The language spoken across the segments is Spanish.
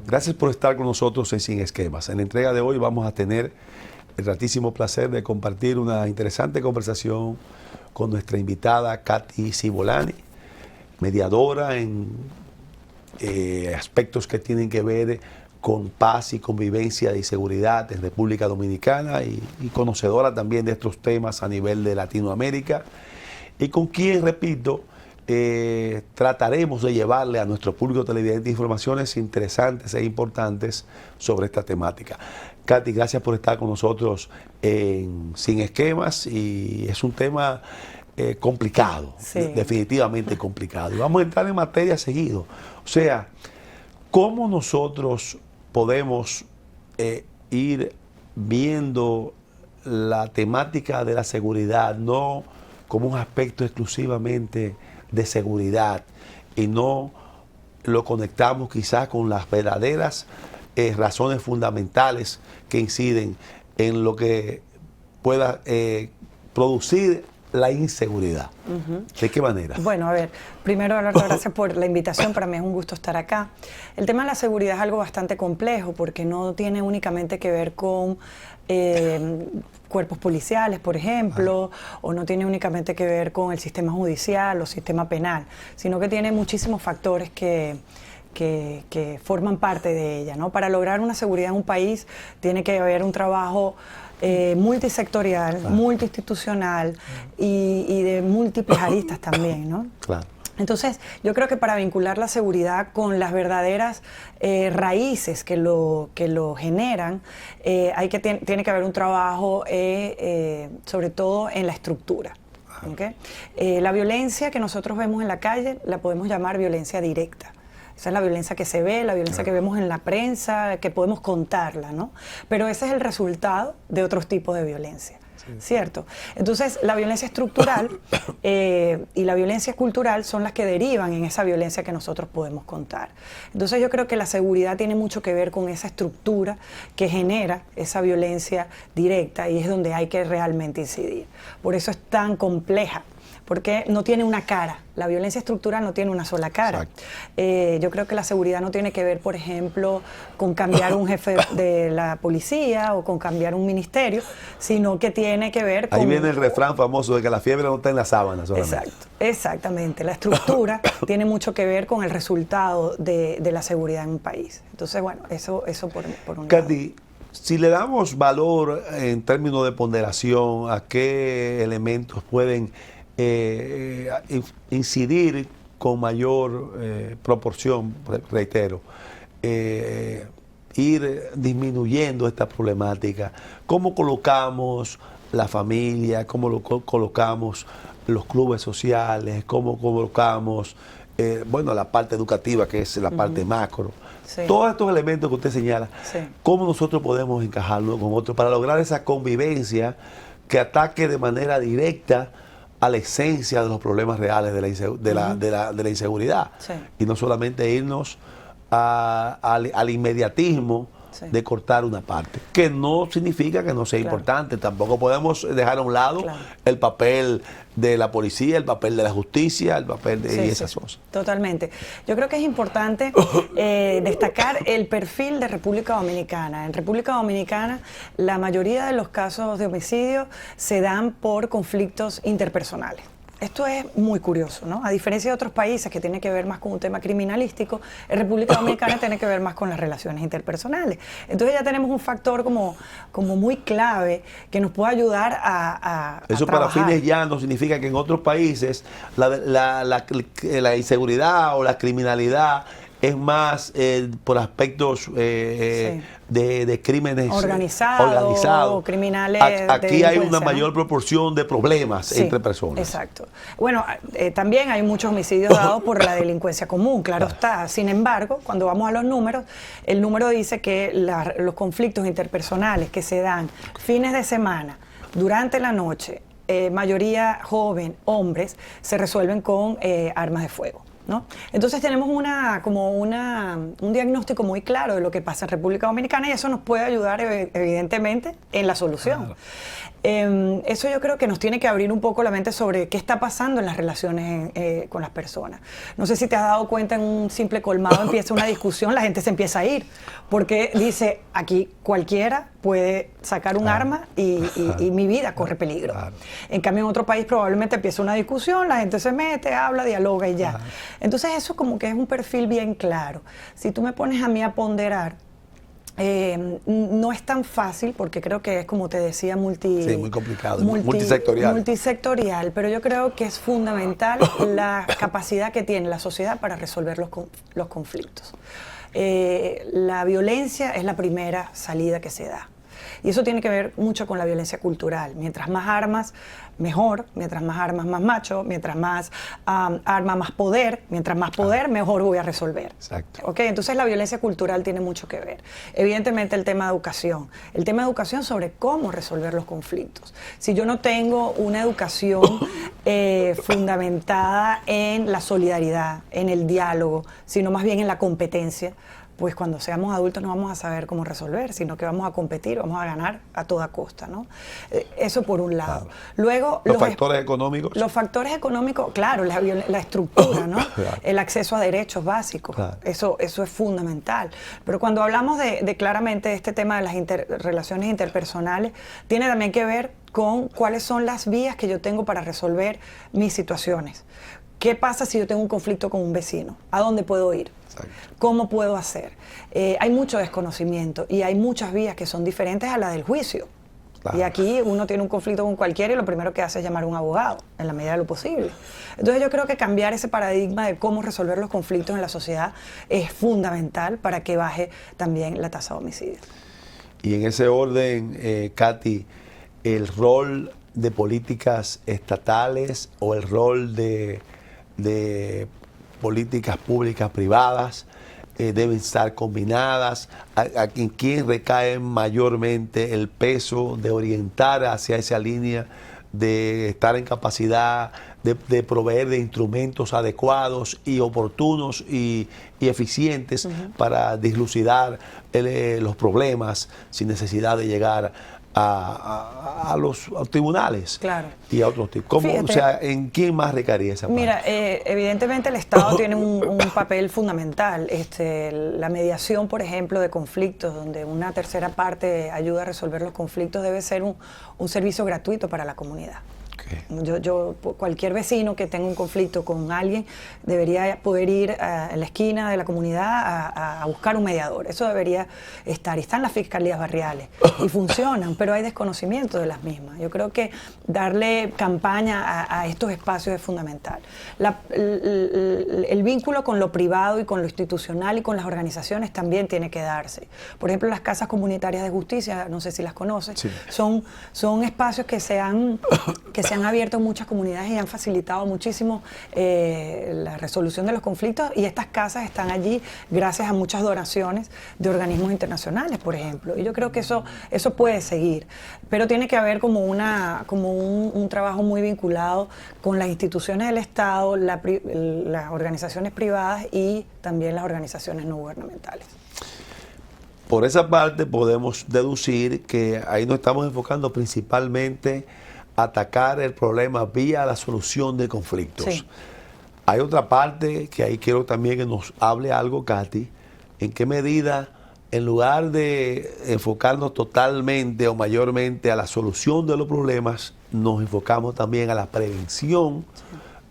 Gracias por estar con nosotros en Sin Esquemas. En la entrega de hoy vamos a tener el gratísimo placer de compartir una interesante conversación con nuestra invitada Katy Cibolani, mediadora en aspectos que tienen que ver con paz y convivencia y seguridad en República Dominicana y conocedora también de estos temas a nivel de Latinoamérica, y con quien, repito, trataremos de llevarle a nuestro público televidente informaciones interesantes e importantes sobre esta temática. Katy, gracias por estar con nosotros en Sin Esquemas, y es un tema complicado, sí, definitivamente complicado. Y vamos a entrar en materia seguido. O sea, ¿cómo nosotros podemos ir viendo la temática de la seguridad no como un aspecto exclusivamente de seguridad y no lo conectamos quizás con las verdaderas razones fundamentales que inciden en lo que pueda producir la inseguridad? ¿De qué manera? Bueno, a ver, primero, Abelardo, gracias por la invitación. Para mí es un gusto estar acá. El tema de la seguridad es algo bastante complejo porque no tiene únicamente que ver con cuerpos policiales, por ejemplo, o no tiene únicamente que ver con el sistema judicial o sistema penal, sino que tiene muchísimos factores que forman parte de ella, ¿no? Para lograr una seguridad en un país tiene que haber un trabajo multisectorial, claro, multiinstitucional y de múltiples aristas también, ¿no? Claro. Entonces, yo creo que para vincular la seguridad con las verdaderas raíces que lo generan, tiene que haber un trabajo, sobre todo en la estructura. ¿Okay? La violencia que nosotros vemos en la calle la podemos llamar violencia directa. Esa es la violencia que se ve, la violencia que vemos en la prensa, que podemos contarla, ¿no? Pero ese es el resultado de otros tipos de violencia, ¿cierto? Entonces, la violencia estructural y la violencia cultural son las que derivan en esa violencia que nosotros podemos contar. Entonces, yo creo que la seguridad tiene mucho que ver con esa estructura que genera esa violencia directa, y es donde hay que realmente incidir. Por eso es tan compleja, porque no tiene una cara. La violencia estructural no tiene una sola cara. Yo creo que la seguridad no tiene que ver, por ejemplo, con cambiar un jefe de la policía o con cambiar un ministerio, sino que tiene que ver con... Ahí viene el refrán famoso de que la fiebre no está en la sábana solamente. Exacto, exactamente. La estructura tiene mucho que ver con el resultado de la seguridad en un país. Entonces, bueno, eso por un lado. Katy, si le damos valor en términos de ponderación a qué elementos pueden incidir con mayor proporción, reitero, ir disminuyendo esta problemática, ¿cómo colocamos la familia? ¿Cómo colocamos los clubes sociales? ¿Cómo colocamos bueno, la parte educativa, que es la parte macro? Sí. Todos estos elementos que usted señala, ¿cómo nosotros podemos encajarlos con otros para lograr esa convivencia que ataque de manera directa a la esencia de los problemas reales de la inseguridad? Sí. Y no solamente irnos al inmediatismo de cortar una parte, que no significa que no sea importante. Tampoco podemos dejar a un lado el papel de la policía, el papel de la justicia, el papel de esas cosas. Totalmente. Yo creo que es importante destacar el perfil de República Dominicana. En República Dominicana, la mayoría de los casos de homicidio se dan por conflictos interpersonales. Esto es muy curioso, ¿no? A diferencia de otros países que tienen que ver más con un tema criminalístico, en República Dominicana tiene que ver más con las relaciones interpersonales. Entonces ya tenemos un factor como muy clave que nos puede ayudar a eso trabajar. Para fines ya no significa que en otros países la inseguridad o la criminalidad es más por aspectos de crímenes organizados, criminales. Aquí hay una mayor proporción de problemas entre personas. Exacto. Bueno, también hay muchos homicidios dados por la delincuencia común, claro está. Sin embargo, cuando vamos a los números, el número dice que los conflictos interpersonales que se dan fines de semana, durante la noche, mayoría joven, hombres, se resuelven con armas de fuego, ¿no? Entonces tenemos un diagnóstico muy claro de lo que pasa en República Dominicana, y eso nos puede ayudar evidentemente en la solución. Eso yo creo que nos tiene que abrir un poco la mente sobre qué está pasando en las relaciones con las personas. No sé si te has dado cuenta, en un simple colmado empieza una discusión, la gente se empieza a ir, porque dice, aquí cualquiera puede sacar un arma y mi vida corre peligro. En cambio, en otro país probablemente empieza una discusión, la gente se mete, habla, dialoga y ya. Entonces eso como que es un perfil bien claro. Si tú me pones a mí a ponderar, no es tan fácil, porque creo que es, como te decía, muy complicado, multisectorial, pero yo creo que es fundamental la capacidad que tiene la sociedad para resolver los conflictos. La violencia es la primera salida que se da. Y eso tiene que ver mucho con la violencia cultural. Mientras más armas, mejor. Mientras más armas, más macho. Mientras más arma, más poder. Mientras más poder, mejor voy a resolver. Exacto. ¿Okay? Entonces la violencia cultural tiene mucho que ver. Evidentemente el tema de educación. El tema de educación sobre cómo resolver los conflictos. Si yo no tengo una educación fundamentada en la solidaridad, en el diálogo, sino más bien en la competencia, pues cuando seamos adultos no vamos a saber cómo resolver, sino que vamos a competir, vamos a ganar a toda costa, ¿no? Eso por un lado. Claro. Luego, ¿Los factores económicos? Los factores económicos, claro, la estructura, ¿no? Claro. El acceso a derechos básicos, claro. Eso es fundamental. Pero cuando hablamos de claramente este tema de las relaciones interpersonales, tiene también que ver con cuáles son las vías que yo tengo para resolver mis situaciones. ¿Qué pasa si yo tengo un conflicto con un vecino? ¿A dónde puedo ir? Exacto. ¿Cómo puedo hacer? Hay mucho desconocimiento y hay muchas vías que son diferentes a la del juicio. Claro. Y aquí uno tiene un conflicto con cualquiera y lo primero que hace es llamar a un abogado, en la medida de lo posible. Entonces yo creo que cambiar ese paradigma de cómo resolver los conflictos en la sociedad es fundamental para que baje también la tasa de homicidios. Y en ese orden, Katy, el rol de políticas estatales o el rol de políticas públicas privadas deben estar combinadas, a quién recae mayormente el peso de orientar hacia esa línea, de estar en capacidad de proveer de instrumentos adecuados y oportunos y eficientes para dilucidar los problemas sin necesidad de llegar a los tribunales, claro, y a otros tipos. O sea, ¿en quién más recaería esa parte? Mira, evidentemente el Estado tiene un papel fundamental. La mediación, por ejemplo, de conflictos, donde una tercera parte ayuda a resolver los conflictos, debe ser un servicio gratuito para la comunidad. Cualquier vecino que tenga un conflicto con alguien debería poder ir a la esquina de la comunidad a buscar un mediador. Eso debería estar. Y están las fiscalías barriales y funcionan, pero hay desconocimiento de las mismas. Yo creo que darle campaña a estos espacios es fundamental. El vínculo con lo privado y con lo institucional y con las organizaciones también tiene que darse. Por ejemplo, las casas comunitarias de justicia, no sé si las conoces, sí, son espacios que se han abierto en muchas comunidades y han facilitado muchísimo la resolución de los conflictos, y estas casas están allí gracias a muchas donaciones de organismos internacionales, por ejemplo. Y yo creo que eso puede seguir, pero tiene que haber como un trabajo muy vinculado con las instituciones del Estado, las organizaciones privadas y también las organizaciones no gubernamentales. Por esa parte podemos deducir que ahí nos estamos enfocando principalmente atacar el problema vía la solución de conflictos. Sí. Hay otra parte que ahí quiero también que nos hable algo, Katy, en qué medida, en lugar de enfocarnos totalmente o mayormente a la solución de los problemas, nos enfocamos también a la prevención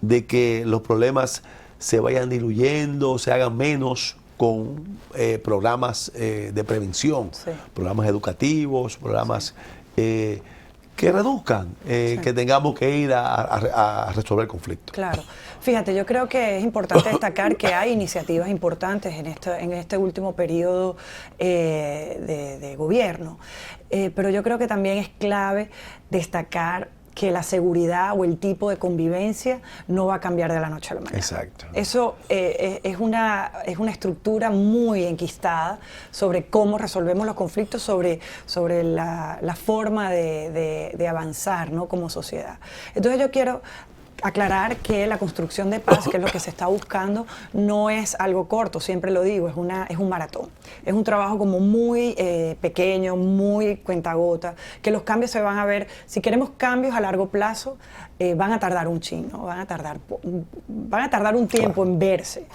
de que los problemas se vayan diluyendo, se hagan menos con programas de prevención, sí, programas educativos, programas que reduzcan, sí, que tengamos que ir a resolver conflictos. Claro. Fíjate, yo creo que es importante destacar que hay iniciativas importantes en este último periodo de gobierno, pero yo creo que también es clave destacar que la seguridad o el tipo de convivencia no va a cambiar de la noche a la mañana. Exacto. Eso es una estructura muy enquistada sobre cómo resolvemos los conflictos, sobre la forma de avanzar, ¿no?, como sociedad. Entonces yo quiero aclarar que la construcción de paz, que es lo que se está buscando, no es algo corto, siempre lo digo, es un maratón. Es un trabajo como muy pequeño, muy cuentagota, que los cambios se van a ver, si queremos cambios a largo plazo, van a tardar un chin, ¿no? Van a tardar un tiempo en verse.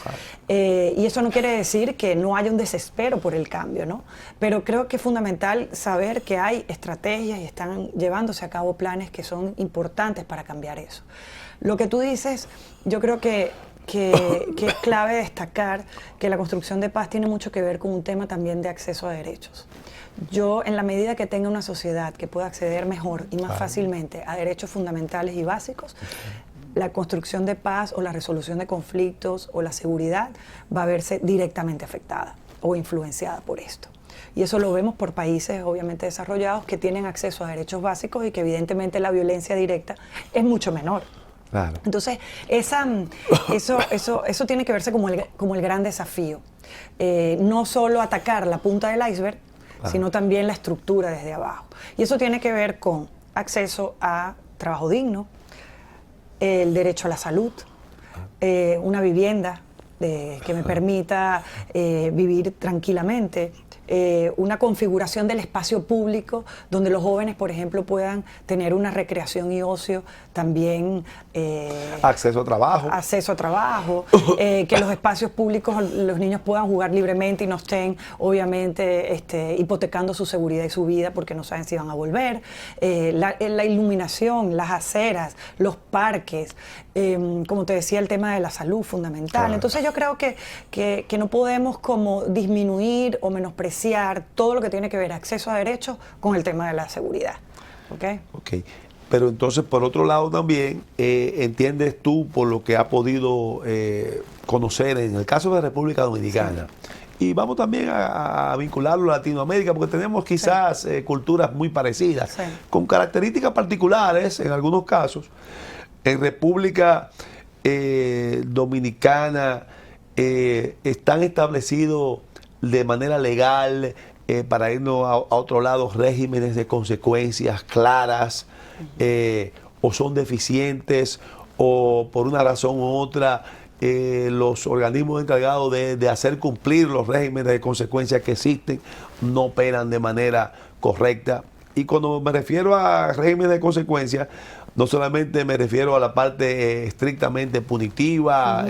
Y eso no quiere decir que no haya un desespero por el cambio, ¿no? Pero creo que es fundamental saber que hay estrategias y están llevándose a cabo planes que son importantes para cambiar eso. Lo que tú dices, yo creo que es clave destacar que la construcción de paz tiene mucho que ver con un tema también de acceso a derechos. Yo, en la medida que tenga una sociedad que pueda acceder mejor y más fácilmente a derechos fundamentales y básicos, la construcción de paz o la resolución de conflictos o la seguridad va a verse directamente afectada o influenciada por esto. Y eso lo vemos por países obviamente desarrollados que tienen acceso a derechos básicos y que evidentemente la violencia directa es mucho menor. Claro. Entonces, eso tiene que verse como el gran desafío. No solo atacar la punta del iceberg, sino también la estructura desde abajo. Y eso tiene que ver con acceso a trabajo digno, el derecho a la salud, una vivienda que me permita vivir tranquilamente, una configuración del espacio público donde los jóvenes, por ejemplo, puedan tener una recreación y ocio, también acceso a trabajo. Acceso a trabajo, que los espacios públicos, los niños puedan jugar libremente y no estén, obviamente, hipotecando su seguridad y su vida porque no saben si van a volver, la iluminación, las aceras, los parques, como te decía, el tema de la salud fundamental. Claro. Entonces yo creo que no podemos como disminuir o menospreciar todo lo que tiene que ver acceso a derechos con el tema de la seguridad. ¿Ok? Pero entonces, por otro lado también, entiendes tú, por lo que has podido conocer en el caso de República Dominicana, sí. Y vamos también a vincularlo a Latinoamérica, porque tenemos quizás culturas muy parecidas, sí. Con características particulares en algunos casos. En República Dominicana están establecidos de manera legal, para irnos a otro lado, regímenes de consecuencias claras, o son deficientes, o por una razón u otra los organismos encargados de hacer cumplir los regímenes de consecuencias que existen no operan de manera correcta. Y cuando me refiero a regímenes de consecuencias, no solamente me refiero a la parte estrictamente punitiva,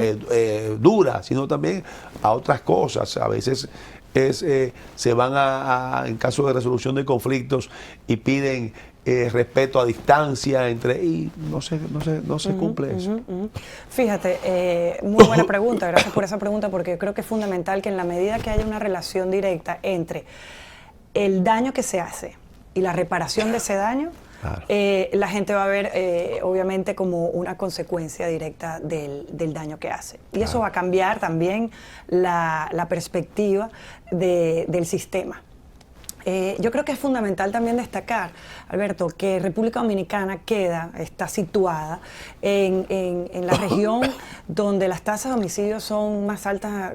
dura, sino también a otras cosas. A veces se van en caso de resolución de conflictos y piden respeto a distancia y no se cumple eso. Fíjate, muy buena pregunta, gracias por esa pregunta, porque creo que es fundamental que en la medida que haya una relación directa entre el daño que se hace y la reparación de ese daño, claro. La gente va a ver obviamente como una consecuencia directa del daño que hace. Y claro. Eso va a cambiar también la perspectiva del sistema. Yo creo que es fundamental también destacar, Alberto, que República Dominicana está situada en la región donde las tasas de homicidios son más altas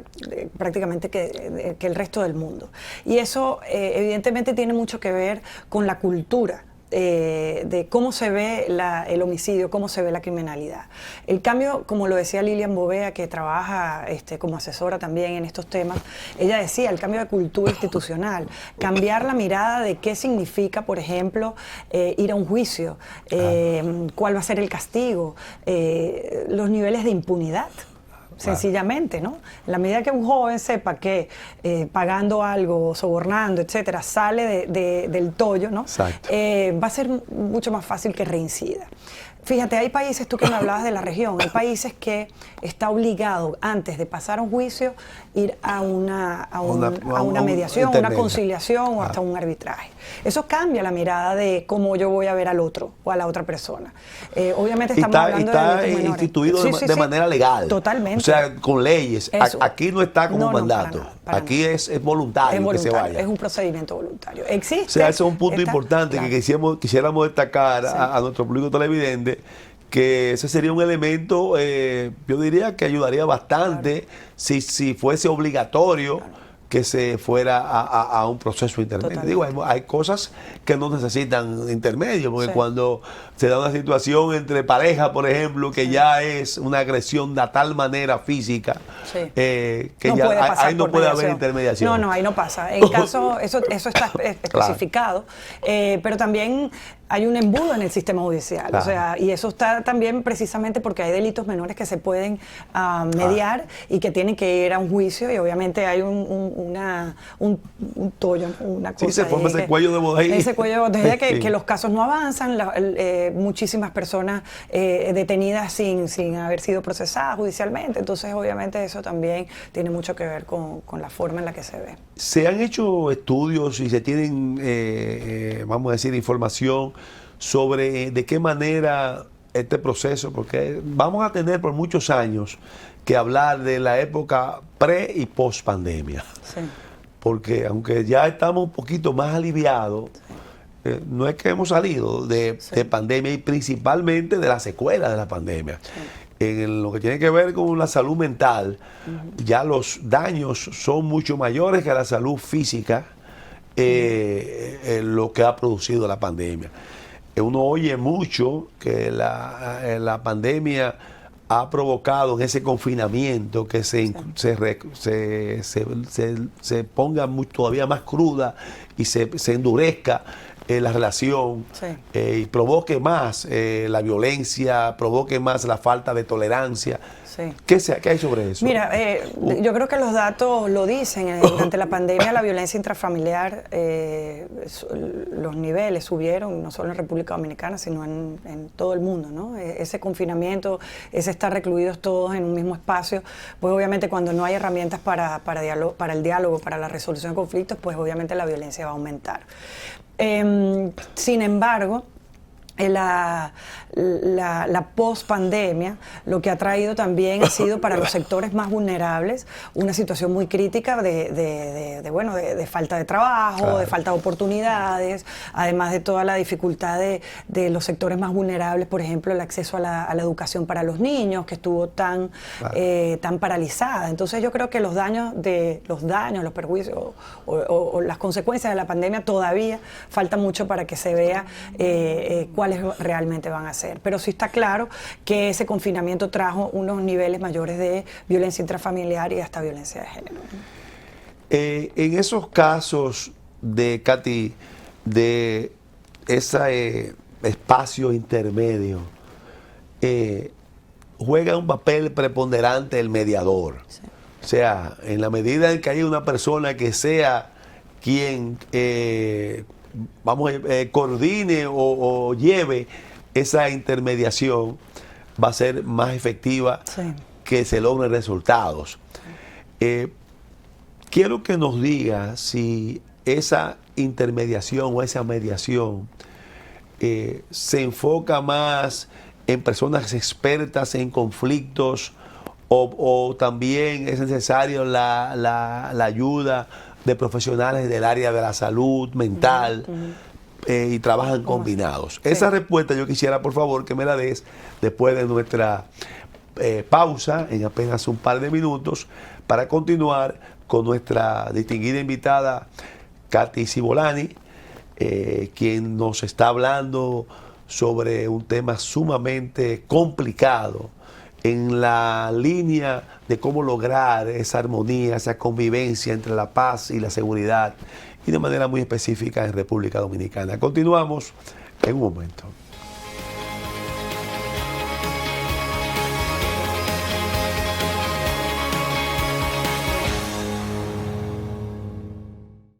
prácticamente que el resto del mundo. Y eso evidentemente tiene mucho que ver con la cultura de cómo se ve el homicidio, cómo se ve la criminalidad. El cambio, como lo decía Lilian Bovea, que trabaja como asesora también en estos temas, ella decía, el cambio de cultura institucional, cambiar la mirada de qué significa, por ejemplo, ir a un juicio, cuál va a ser el castigo, los niveles de impunidad. Sencillamente, ¿no? En la medida que un joven sepa que pagando algo, sobornando, etcétera, sale del tollo, ¿no? Va a ser mucho más fácil que reincida. Fíjate, hay países, tú que me hablabas de la región, hay países que está obligado antes de pasar a un juicio ir a una mediación, una conciliación o hasta un arbitraje. Eso cambia la mirada de cómo yo voy a ver al otro o a la otra persona. Obviamente estamos hablando de delitos menores. Instituido de manera legal. Totalmente. O sea, con leyes. Aquí no está como mandato. Para aquí nada. Es voluntario que se vaya. Es un procedimiento voluntario. Existe. O sea, ese es un punto importante, claro, que quisiéramos destacar a nuestro público televidente, que ese sería un elemento, yo diría que ayudaría bastante, claro, si fuese obligatorio, claro, que se fuera a un proceso intermedio. Digo, hay cosas que no necesitan intermedio, porque cuando se da una situación entre pareja, por ejemplo, que ya es una agresión de tal manera física, que no ya ahí no puede haber intermediación. No, ahí no pasa. En caso, eso está especificado, pero también hay un embudo en el sistema judicial, o sea, y eso está también precisamente porque hay delitos menores que se pueden mediar y que tienen que ir a un juicio, y obviamente hay un tollo, una cosa. Sí, se forma ese cuello de botella. Ese cuello de botella que los casos no avanzan, muchísimas personas detenidas sin haber sido procesadas judicialmente, entonces obviamente eso también tiene mucho que ver con la forma en la que se ve. Se han hecho estudios y se tienen, vamos a decir, información sobre de qué manera este proceso, porque vamos a tener por muchos años que hablar de la época pre y post pandemia. Sí. Porque aunque ya estamos un poquito más aliviados, no es que hemos salido de pandemia, y principalmente de la secuela de la pandemia. En lo que tiene que ver con la salud mental, ya los daños son mucho mayores que la salud física, lo que ha producido la pandemia. Uno oye mucho que la pandemia ha provocado en ese confinamiento que se ponga todavía más cruda y se endurezca la relación, y provoque más la violencia, provoque más la falta de tolerancia. Sí. ¿Qué hay sobre eso? Mira, yo creo que los datos lo dicen. Durante la pandemia la violencia intrafamiliar, los niveles subieron, no solo en República Dominicana, sino en todo el mundo, ¿no? Ese confinamiento, ese estar recluidos todos en un mismo espacio, pues obviamente cuando no hay herramientas para el diálogo, para la resolución de conflictos, pues obviamente la violencia va a aumentar. Sin embargo, la post-pandemia lo que ha traído también ha sido para los sectores más vulnerables una situación muy crítica de falta de trabajo, de falta de oportunidades, además de toda la dificultad de los sectores más vulnerables, por ejemplo, el acceso a la educación para los niños, que estuvo tan paralizada. Entonces yo creo que los daños, los perjuicios o las consecuencias de la pandemia todavía falta mucho para que se vea cuáles realmente van a ser. Pero sí está claro que ese confinamiento trajo unos niveles mayores de violencia intrafamiliar y hasta violencia de género. En esos casos de, Katy, de ese espacio intermedio, juega un papel preponderante el mediador. Sí. O sea, en la medida en que hay una persona que sea quien coordine o lleve esa intermediación, va a ser más efectiva que se logren resultados. Quiero que nos diga si esa intermediación o esa mediación se enfoca más en personas expertas en conflictos, o también es necesario la ayuda de profesionales del área de la salud mental, y trabajan combinados. Esa respuesta yo quisiera, por favor, que me la des después de nuestra pausa, en apenas un par de minutos, para continuar con nuestra distinguida invitada, Katy Cibolani, quien nos está hablando sobre un tema sumamente complicado en la línea de cómo lograr esa armonía, esa convivencia entre la paz y la seguridad, y de manera muy específica en República Dominicana. Continuamos en un momento.